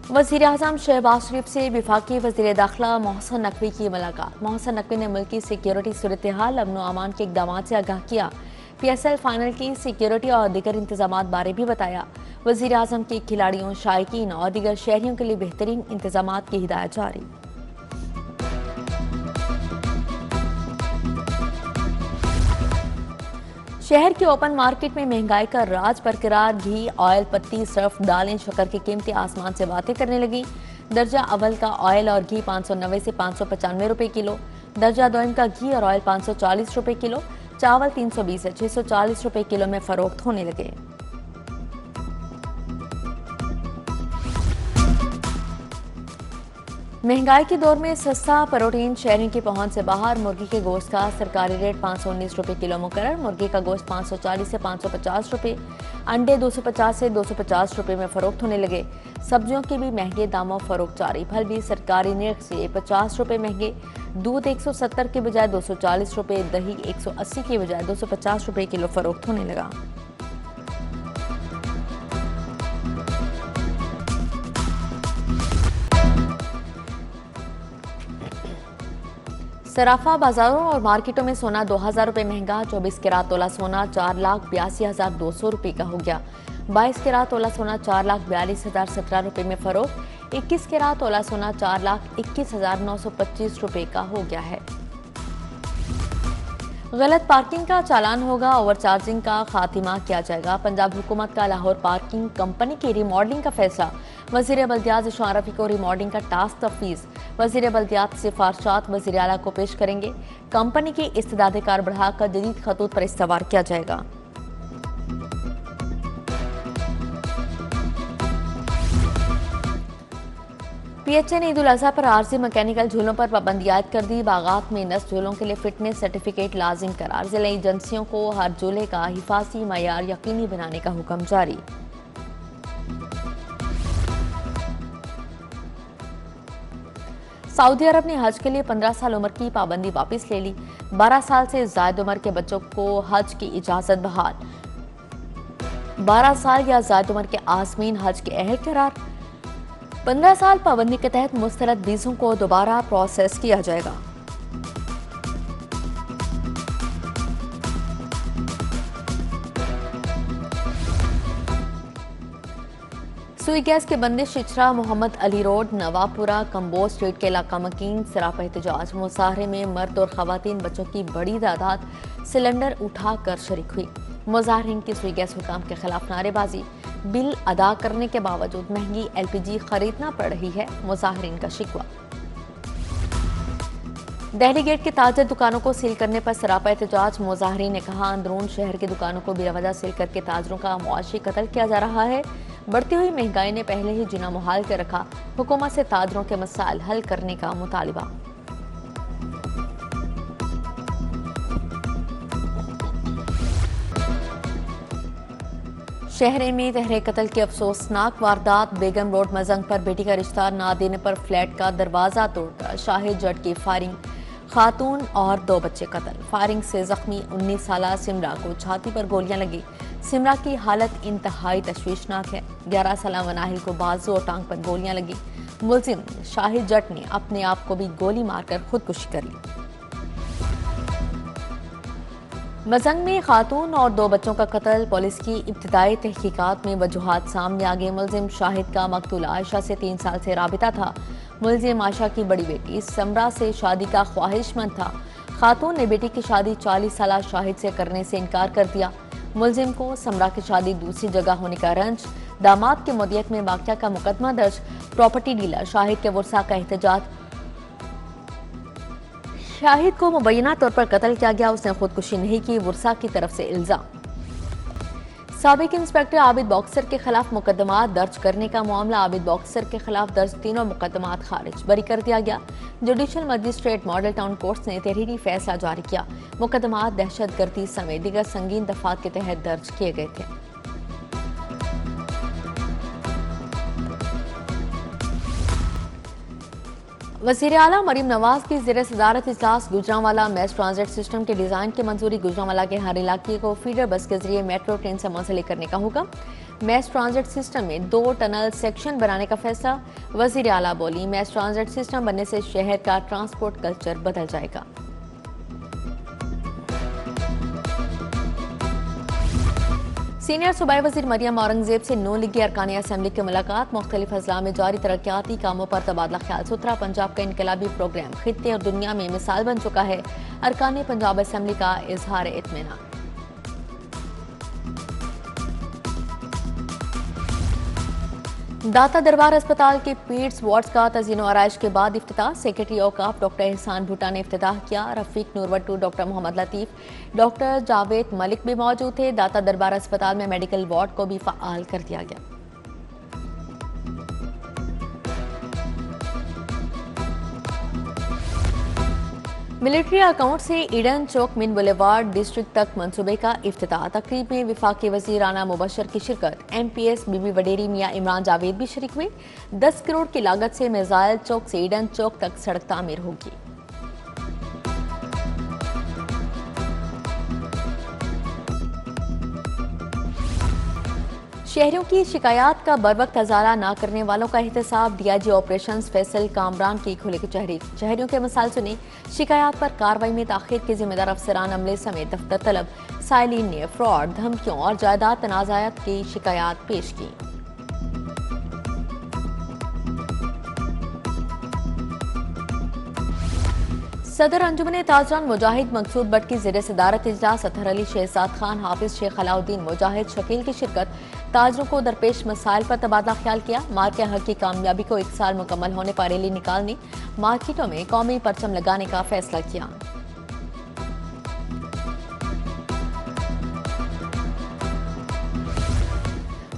वज़ीर-ए-आज़म शहबाज शरीफ से वफाकी वज़ीर दाखिला मोहसिन नकवी की मुलाकात। मोहसिन नकवी ने मुल्क की सिक्योरिटी सूरत हाल, अमन व अमान के इकदाम से आगाह किया। PSL फाइनल की सिक्योरिटी और दीगर इंतजामात बारे भी बताया। वज़ीर-ए-आज़म की खिलाड़ियों, शायकीन और दीगर शहरियों के लिए बेहतरीन इंतजामात की हिदायत जारी। शहर के ओपन मार्केट में महंगाई का राज बरकरार। घी, ऑयल, पत्ती, सर्फ, दालें, शक्कर की कीमतें आसमान से बातें करने लगी। दर्जा अव्वल का ऑयल और घी 590 से 595 रुपए किलो। दर्जा दोम का घी और ऑयल 540 रुपए किलो। चावल 320 से 640 रुपए किलो में फरोख्त होने लगे। महंगाई के दौर में सस्ता प्रोटीन शहरों की पहुंच से बाहर। मुर्गी के गोश्त का सरकारी रेट 519 रुपए किलो मुकर्रर। मुर्गी का गोश्त 540 से 550 रुपए। अंडे 250 से 250 रुपए में फरोख्त होने लगे। सब्जियों के भी महंगे दामों फरोख्त जारी। फल भी सरकारी निर्ख से 50 रुपए महंगे। दूध 170 के बजाय 240 रुपए। दही 180 के बजाय 250 रुपए किलो फरोख्त होने लगा। सराफा बाजारों और मार्केटों में सोना 2000 रुपए महंगा। 24 कैरात तोला सोना 4,82,200 रुपए का हो गया। 22 कैरात तोला सोना 4,42,017 रुपए में फरोख्त। 21 कैरात तोला सोना 4,21,925 रुपए का हो गया है। गलत पार्किंग का चालान होगा, ओवरचार्जिंग का खात्मा किया जाएगा। पंजाब हुकूमत का लाहौर पार्किंग कंपनी की रिमॉडलिंग का फैसला। वज़ीर बल्दियात इशफाक रफ़ी को रिमॉडलिंग का टास्क तफवीज़। वज़ीर बल्दियात सिफारशात वज़ीर आला को पेश करेंगे। कंपनी की इस्तेदाद कार बढ़ाकर जदीद खतूत पर इस्तवार किया जाएगा। PHA ने ईद उल अज़हा पर आरजी मैकेनिकल झूलों पर पाबंदी आयद कर दी। बागात में नस्ब झूलों के लिए फिटनेस सर्टिफिकेट लाजिम करार। जिला एजेंसियों को हर झूले का हिफाजी मयार यकीनी बनाने का हुक्म जारी। सऊदी अरब ने हज के लिए 15 साल उम्र की पाबंदी वापस ले ली। 12 साल से ज्यादा उम्र के बच्चों को हज की इजाजत बहाल। 12 साल या ज्यादा उम्र के आज़मीन हज के अहल करार। 15 साल पाबंदी के तहत मुस्तरद वीज़ों को दोबारा प्रोसेस किया जाएगा। सुई गैस के बंदिश शिचरा, मोहम्मद अली रोड, नवापुरा, कंबोज स्ट्रीट के इलाका मकीन सरापा एहतजाज। मुजाहरे में मर्द और खवातीन बच्चों की बड़ी तादाद सिलेंडर उठाकर शरीक हुई। मुजाहरीन की सुई गैस हुकाम के खिलाफ नारेबाजी। बिल अदा करने के बावजूद महंगी LPG खरीदना पड़ रही है, मुजाहरीन का शिकवा। दहली गेट के ताजर दुकानों को सील करने पर सरापा एहतजाज। मुजाहरीन ने कहा, अंदरून शहर की दुकानों को बिलावजह सील करके ताजरों का मुआशी कत्ल किया जा रहा है। बढ़ती हुई महंगाई ने पहले ही जीना मुहाल कर रखा। हुकूमत से ताजरों के मसाइल हल करने का मुतालिबा। शहर में तहरे कत्ल की अफसोसनाक वारदात। बेगम रोड मजंग पर बेटी का रिश्ता ना देने पर फ्लैट का दरवाजा तोड़कर शाहिद जट की फायरिंग। खातून और 2 बच्चे कत्ल। फायरिंग से जख्मी 19 साला सिमरा को छाती पर गोलियां लगी। सिमरा की हालत इंतहाई तशवीशनाक है। 11 साला मनाहिल को बाजू और टांग पर गोलियां लगी। मुलजिम शाहिद जट ने अपने आप को भी गोली मारकर खुदकुशी कर ली। मजंग में खातून और 2 बच्चों का कत्ल। पुलिस की इब्तिदाई तहकीकात में वजूहात सामने आ गए। मुलजिम शाहिद का मकतूल आयशा से 3 साल से राबिता था। मुलजिम आयशा की बड़ी बेटी समरा से शादी का ख्वाहिशमंद था। खातून ने बेटी की शादी 40 साला शाहिद से करने से इनकार कर दिया। मुलजिम को समरा की शादी दूसरी जगह होने का रंज। दामाद के मुदियत में वाक़या का मुकदमा दर्ज। प्रॉपर्टी डीलर शाहिद के वर्सा का एहतजाज। शाहिद को मुबैना तौर पर कत्ल किया गया, उसने खुदकुशी नहीं की, वर्सा की तरफ से इल्जाम। साबिक इंस्पेक्टर आबिद बॉक्सर के खिलाफ मुकदमा दर्ज करने का मामला। आबिद बॉक्सर के खिलाफ दर्ज तीनों मुकदमात खारिज बरी कर दिया गया। Judicial magistrate model town court ने तहरीरी फैसला जारी किया। मुकदमात दहशतगर्दी समेत दीगर संगीन दफात के तहत दर्ज किए गए थे। वज़ीर आला मरीम नवाज की ज़ेर सदारत इजलास। गुजरांवाला मैस ट्रांजिट सिस्टम के डिज़ाइन की मंजूरी। गुजरांवाला के हर इलाके को फीडर बस के जरिए मेट्रो ट्रेन से मुंसलिक करने का हुक्म। मैस ट्रांजिट सिस्टम में 2 टनल सेक्शन बनाने का फैसला। वजीर आला बोली, मैस ट्रांजिट सिस्टम बनने से शहर का ट्रांसपोर्ट कल्चर बदल जाएगा। सीनियर सूबाई वजीर मरियम औरंगजेब से नून लीगी अरकान असम्बली की मुलाकात। मुख्तलिफ अजला में जारी तरक्याती कामों पर तबादला ख्याल सुथरा। पंजाब का इनकलाबी प्रोग्राम खित्ते और दुनिया में मिसाल बन चुका है। अरकान पंजाब असम्बली का इजहार इत्मीनान। दाता दरबार अस्पताल के पीड्स वार्ड्स का तज़ीन व आराइश के बाद इफ्तिताह। सेक्रेटरी औकाफ डॉक्टर एहसान भुट्टा ने इफ्तिताह किया। रफीक नूरवट्टू, डॉक्टर मोहम्मद लतीफ़, डॉक्टर जावेद मलिक भी मौजूद थे। दाता दरबार अस्पताल में मेडिकल वार्ड को भी फ़आल कर दिया गया। मिलिट्री अकाउंट से ईडन चौक मिन बुलेवार्ड डिस्ट्रिक्ट तक मंसूबे का इफ्तिताह। तकरीब में वफाकी वज़ीर राना मुबशर की शिरकत। MPS बीबी वडेरी मियां इमरान जावेद भी शरीक हुए। 10 करोड़ की लागत से मिसाइल चौक से ईडन चौक तक सड़क तामीर होगी। शहरियों की शिकायत का बरवक्त अजाला न करने वालों का एहतसाब। DIG ऑपरेशंस फैसल कामरान की खुले की शहरियों के मसाइल सुने। शिकायत पर कार्रवाई में ताखीर के जिम्मेदार अफसरान अमले समेत दफ्तर तलब। साइलिन ने फ्रॉड, धमकियों और जायदाद तनाज़ात की शिकायत पेश की। सदर अंजुमन ताजरान मुजाहिद मकसूद बट की ज़ेर सदारत इजलास। अतहर अली शहजाद खान, हाफिज शेख अलाउद्दीन, मुजाहिद शकील की शिरकत। ताजरों को दरपेश मसाइल पर तबादला ख्याल किया। मार्केट हक की कामयाबी को 1 साल मुकम्मल होने पर रैली निकालने, मार्केटों में कौमी परचम लगाने का फैसला किया।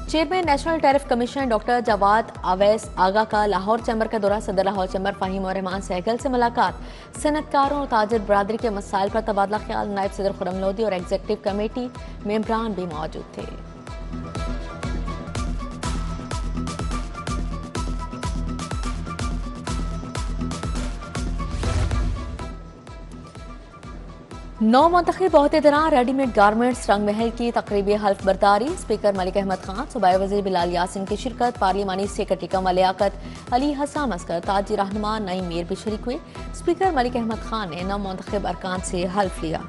Chairman national tariff commission doctor Jawad Awais Agha का लाहौर चैम्बर का दौरा। सदर लाहौर चैम्बर फ़हीम और रहमान सहगल से मुलाकात। सनतकारों और ताजिर बरादरी के मसाइल पर तबादला ख्याल। नायब सदर खुर्रम लोधी और एग्जीक्यूटिव कमेटी मेंबरान भी मौजूद थे। नौ मुंतखब अहदेदारान रेडीमेड गारमेंट्स रंग महल की तकरीबी हल्फ बर्दारी। स्पीकर मलिक अहमद खान, सूबाई वज़ीर बिलाल यासिन की शिरकत। पार्लिमानी सेक्रेटरी कमल लियाकत, अली हसन अस्कर, ताजी रहनुमा नईम मीर भी शरीक हुए। स्पीकर मलिक अहमद खान ने नौ मुंतखब अरकान से हल्फ लिया।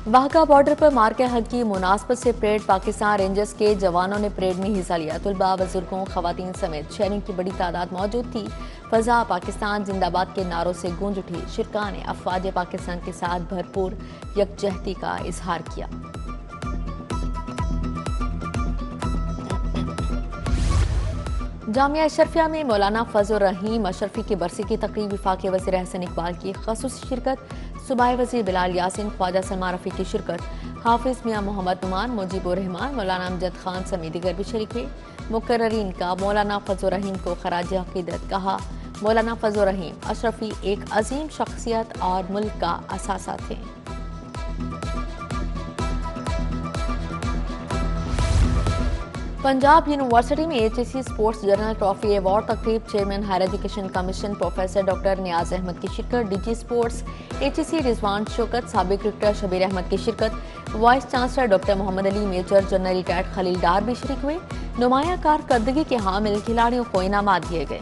वाहगा बॉर्डर पर मार्के हक की मुनासबत से परेड। पाकिस्तान रेंजर्स के जवानों ने परेड में हिस्सा लिया। तुलबा, बुजुर्गों, खवातीन समेत शहरों की बड़ी तादाद मौजूद थी। फजा पाकिस्तान जिंदाबाद के नारों से गूंज उठी। शिरका ने अफवाज पाकिस्तान के साथ भरपूर यकजहती का इजहार किया। जामिया अशरफिया में मौलाना फजल रहीम अशरफी की बरसी की तकरीब। वफाकी वज़ीर एहसन इकबाल की ख़ुसूसी शिरकत। सूबाई वज़ीर बिलाल यासिन, ख्वाजा सलमान रफ़ी की शिरकत। हाफिज मियां मोहम्मद नुमान, मुजीबुर रहमान, मौलाना अमजद खान समेत दीगर भी शरीक हुए। मुकर्ररीन का मौलाना फजल रहीम को खराज अक़ीदत कहा। मौलाना फजल रहीम अशरफी एक अजीम शख्सियत और मुल्क का असासा थे। पंजाब यूनिवर्सिटी में HEC sports general trophy award तकरीब। Chairman higher education commission professor doctor Niaz Ahmed की शिरकत। DG sports HEC Rizwan Shaukat, साबिक क्रिकेटर शबीर अहमद की शिरकत। Vice chancellor doctor Mohammad Ali, major general retired Khalil Dar भी शरीक हुए। नुमाया कारकर्दगी के हामिल खिलाड़ियों को इनामात दिए गए।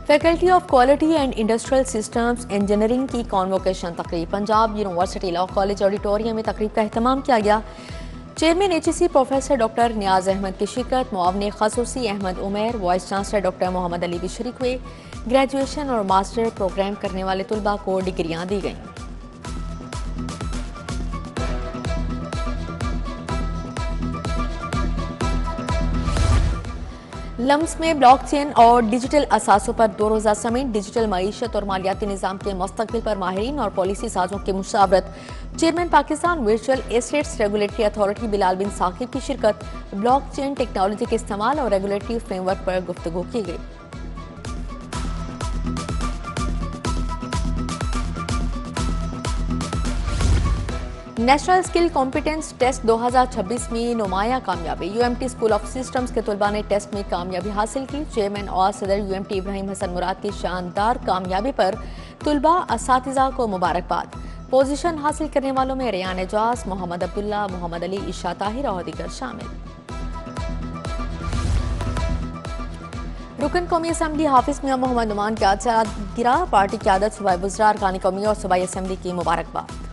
Faculty of quality and industrial systems engineering की कॉन्वोकेशन तकरीब। Punjab university law college auditorium में तकरीब का एहतमाम किया गया। Chairman HEC professor doctor Niaz Ahmed की शिरकत। मुआवने खसूसी Ahmed Umair, vice chancellor doctor Mohammad Ali भी शरीक हुए। ग्रेजुएशन और मास्टर प्रोग्राम करने वाले तुलबा को डिग्रियां दी गईं। लम्स में ब्लॉकचेन और डिजिटल असासों पर 2 रोज़ा समिट। डिजिटल मईशत और मालियाती निज़ाम के मुस्तकबिल पर माहिरीन और पॉलिसी साजों की मुशावरत। Chairman Pakistan virtual assets regulatory authority Bilal bin Saqib की शिरकत। ब्लॉकचेन टेक्नोलॉजी के इस्तेमाल और रेगुलेटरी फ्रेमवर्क पर गुफ्तगू की गई। नेशनल स्किल कॉम्पिटेंस टेस्ट 2026 में नुमाया कामयाबी। यूएमटी स्कूल ऑफ सिस्टम्स के तलबा ने टेस्ट में कामयाबी हासिल की। चेयरमैन और सदर यूएमटी इब्राहिम हसन मुराद की शानदार कामयाबी पर तलबा असातिज़ा को मुबारकबाद। पोजीशन हासिल करने वालों में रेयान एजाज, मोहम्मद अब्दुल्ला, मोहम्मद अली, ईशा ताहिर और दीगर शामिल। रुकन कौमी असम्बली हाफिज मियां मोहम्मद नुमान की आज से गिरा। पार्टी की आदत सूबाई वज़रा, अरकान कौमी और सूबाई असम्बली की मुबारकबाद।